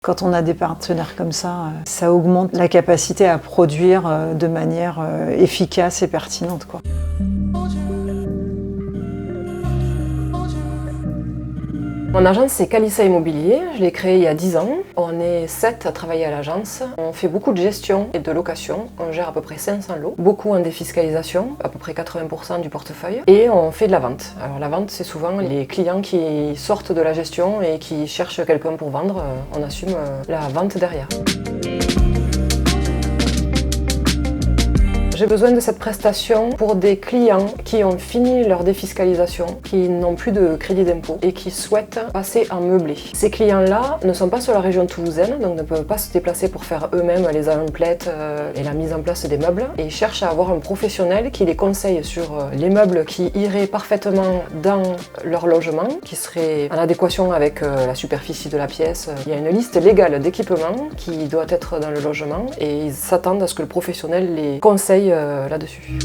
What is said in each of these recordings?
Quand on a des partenaires comme ça augmente la capacité à produire de manière efficace et pertinente, quoi. Mon agence, c'est Calissa Immobilier. Je l'ai créée il y a 10 ans. On est 7 à travailler à l'agence. On fait beaucoup de gestion et de location. On gère à peu près 500 lots. Beaucoup en défiscalisation, à peu près 80% du portefeuille. Et on fait de la vente. Alors la vente, c'est souvent les clients qui sortent de la gestion et qui cherchent quelqu'un pour vendre. On assume la vente derrière. J'ai besoin de cette prestation pour des clients qui ont fini leur défiscalisation, qui n'ont plus de crédit d'impôt et qui souhaitent passer en meublé. Ces clients-là ne sont pas sur la région toulousaine, donc ne peuvent pas se déplacer pour faire eux-mêmes les emplettes et la mise en place des meubles. Et ils cherchent à avoir un professionnel qui les conseille sur les meubles qui iraient parfaitement dans leur logement, qui seraient en adéquation avec la superficie de la pièce. Il y a une liste légale d'équipements qui doit être dans le logement et ils s'attendent à ce que le professionnel les conseille là-dessus.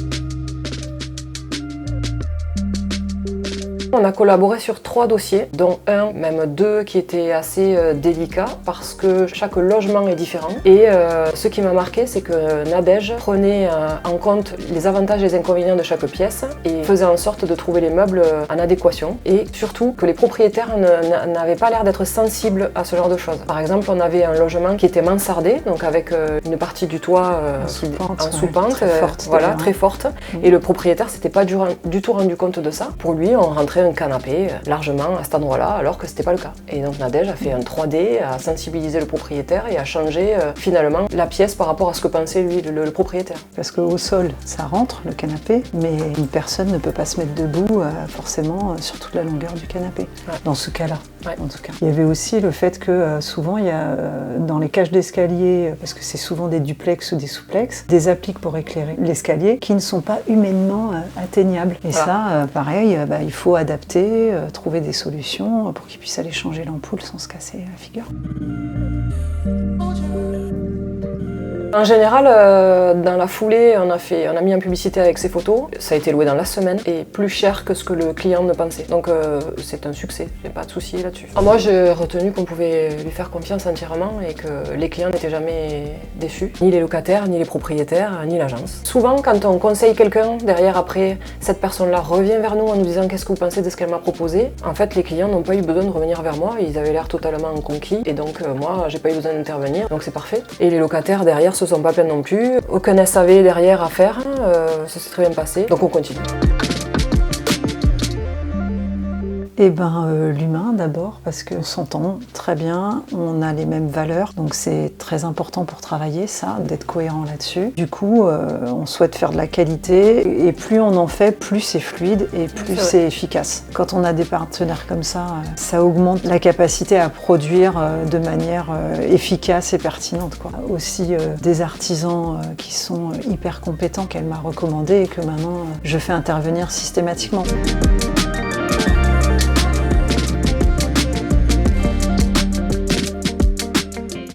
On a collaboré sur 3 dossiers, dont un, même 2 qui étaient assez délicats parce que chaque logement est différent. Et ce qui m'a marqué, c'est que Nadège prenait en compte les avantages et les inconvénients de chaque pièce et faisait en sorte de trouver les meubles en adéquation. Et surtout que les propriétaires n'avaient pas l'air d'être sensibles à ce genre de choses. Par exemple, on avait un logement qui était mansardé, donc avec une partie du toit en sous-pente, très forte. Et le propriétaire s'était pas du tout rendu compte de ça. Pour lui, on rentrait un canapé largement à cet endroit-là, alors que c'était pas le cas. Et donc Nadège a fait un 3D, a sensibilisé le propriétaire et a changé finalement la pièce par rapport à ce que pensait lui le propriétaire. Parce qu'au sol, ça rentre, le canapé, mais une personne ne peut pas se mettre debout forcément sur toute la longueur du canapé, dans ce cas-là. En tout cas. Il y avait aussi le fait que souvent il y a dans les cages d'escalier, parce que c'est souvent des duplex ou des souplex, des appliques pour éclairer l'escalier qui ne sont pas humainement atteignables. Et ça, pareil, il faut adapter, trouver des solutions pour qu'ils puissent aller changer l'ampoule sans se casser la figure. En général, dans la foulée, on a mis en publicité avec ces photos. Ça a été loué dans la semaine et plus cher que ce que le client ne pensait. Donc c'est un succès, il n'y a pas de souci là-dessus. Moi, j'ai retenu qu'on pouvait lui faire confiance entièrement et que les clients n'étaient jamais déçus. Ni les locataires, ni les propriétaires, ni l'agence. Souvent, quand on conseille quelqu'un, derrière, après, cette personne-là revient vers nous en nous disant « Qu'est-ce que vous pensez de ce qu'elle m'a proposé ?» En fait, les clients n'ont pas eu besoin de revenir vers moi. Ils avaient l'air totalement conquis et donc moi, j'ai pas eu besoin d'intervenir. Donc c'est parfait. Et les locataires, derrière, se sont pas plaints non plus, aucun SAV derrière à faire, ça s'est très bien passé, donc on continue. L'humain d'abord, parce qu'on s'entend très bien, on a les mêmes valeurs, donc c'est très important pour travailler ça, d'être cohérent là-dessus. Du coup, on souhaite faire de la qualité, et plus on en fait, plus c'est fluide et plus c'est efficace. Quand on a des partenaires comme ça augmente la capacité à produire de manière efficace et pertinente, quoi. Aussi des artisans qui sont hyper compétents qu'elle m'a recommandé et que maintenant je fais intervenir systématiquement.